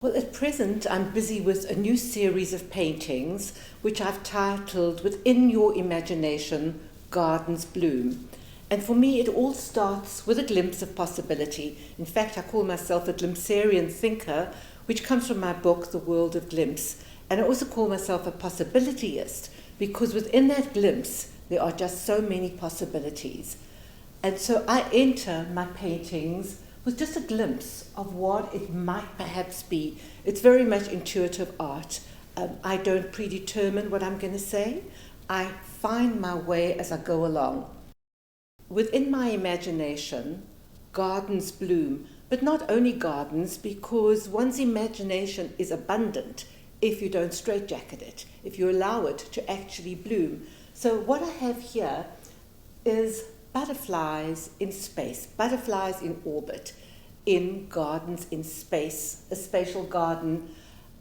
Well, at present, I'm busy with a new series of paintings, which I've titled Within Your Imagination, Gardens Bloom. And for me, it all starts with a glimpse of possibility. In fact, I call myself a glimpsarian thinker, which comes from my book, The World of Glimpse. And I also call myself a possibilityist, because within that glimpse, there are just so many possibilities. And so I enter my paintings with just a glimpse of what it might perhaps be. It's very much intuitive art. I don't predetermine what I'm going to say. I find my way as I go along. Within my imagination, gardens bloom, but not only gardens, because one's imagination is abundant if you don't straitjacket it, if you allow it to actually bloom. So what I have here is butterflies in space, butterflies in orbit, in gardens in space, a spatial garden.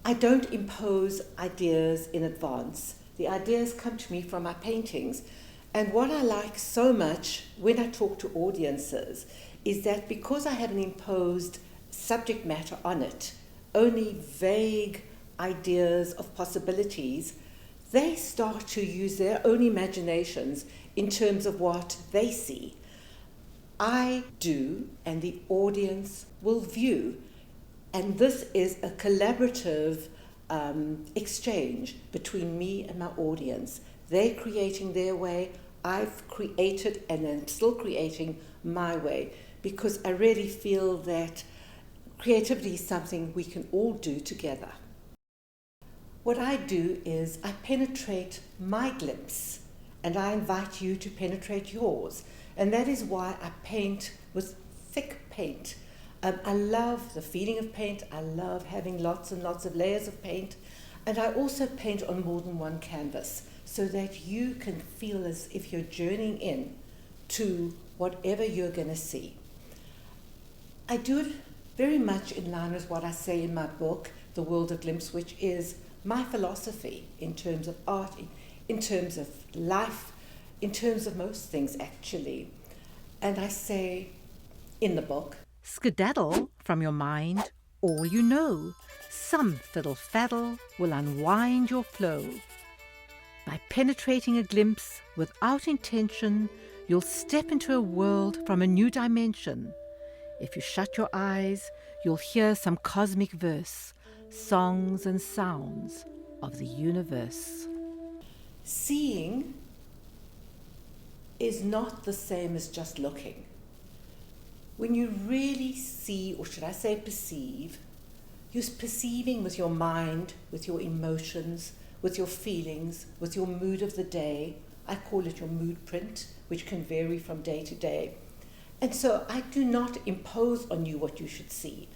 I don't impose ideas in advance. The ideas come to me from my paintings. And what I like so much when I talk to audiences is that because I haven't imposed subject matter on it, only vague ideas of possibilities, they start to use their own imaginations in terms of what they see. I do, and the audience will view. And this is a collaborative exchange between me and my audience. They're creating their way, I've created and am still creating my way, because I really feel that creativity is something we can all do together. What I do is I penetrate my glimpse, and I invite you to penetrate yours. And that is why I paint with thick paint. I love the feeling of paint. I love having lots and lots of layers of paint. And I also paint on more than one canvas so that you can feel as if you're journeying in to whatever you're going to see. I do it very much in line with what I say in my book, The World of Glimpse, which is my philosophy in terms of art, in terms of life, in terms of most things, actually. And I say in the book, skedaddle from your mind all you know. Some fiddle-faddle will unwind your flow. By penetrating a glimpse without intention, you'll step into a world from a new dimension. If you shut your eyes, you'll hear some cosmic verse, songs and sounds of the universe. seeing is not the same as just looking. When you really see, or should I say perceive, you're perceiving with your mind, with your emotions, with your feelings, with your mood of the day. I call it your mood print, which can vary from day to day. And so I do not impose on you what you should see.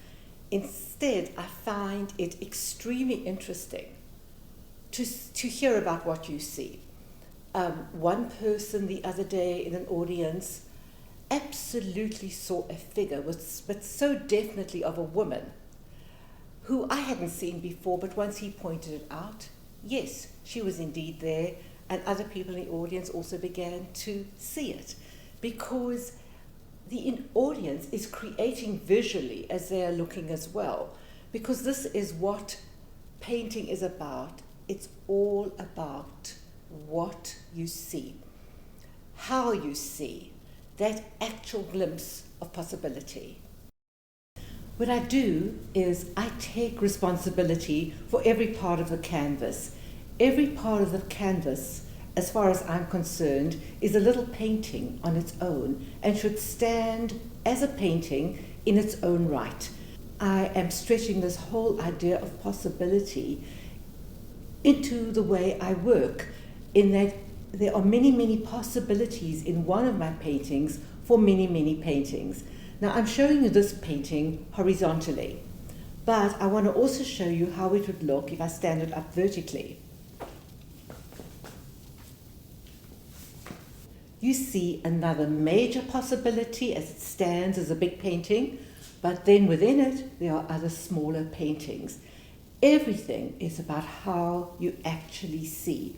Instead, I find it extremely interesting to hear about what you see. One person the other day in an audience absolutely saw a figure, but so definitely of a woman, who I hadn't seen before, but once he pointed it out, yes, she was indeed there, and other people in the audience also began to see it, because the audience is creating visually as they are looking as well, because this is what painting is about. It's all about what you see, how you see, that actual glimpse of possibility. What I do is I take responsibility for every part of the canvas. Every part of the canvas, as far as I'm concerned, is a little painting on its own and should stand as a painting in its own right. I am stretching this whole idea of possibility into the way I work, in that there are many, many possibilities in one of my paintings for many, many paintings. Now I'm showing you this painting horizontally, but I want to also show you how it would look if I stand it up vertically. You see another major possibility as it stands as a big painting, but then within it there are other smaller paintings. Everything is about how you actually see.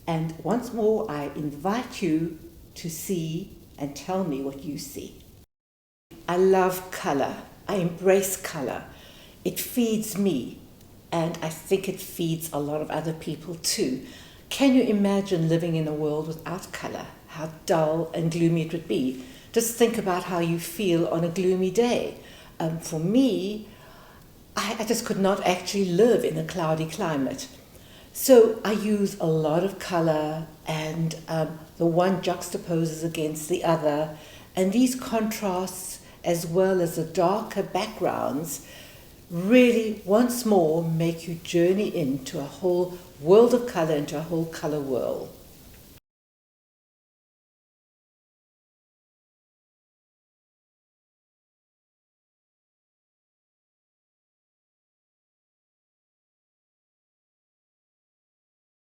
And once more, I invite you to see and tell me what you see. I love color. I embrace color. It feeds me, and I think it feeds a lot of other people too. Can you imagine living in a world without colour? How dull and gloomy it would be. Just think about how you feel on a gloomy day. For me, I just could not actually live in a cloudy climate. So I use a lot of colour, and the one juxtaposes against the other, and these contrasts as well as the darker backgrounds really once more make you journey into a whole world of colour, into a whole colour whirl.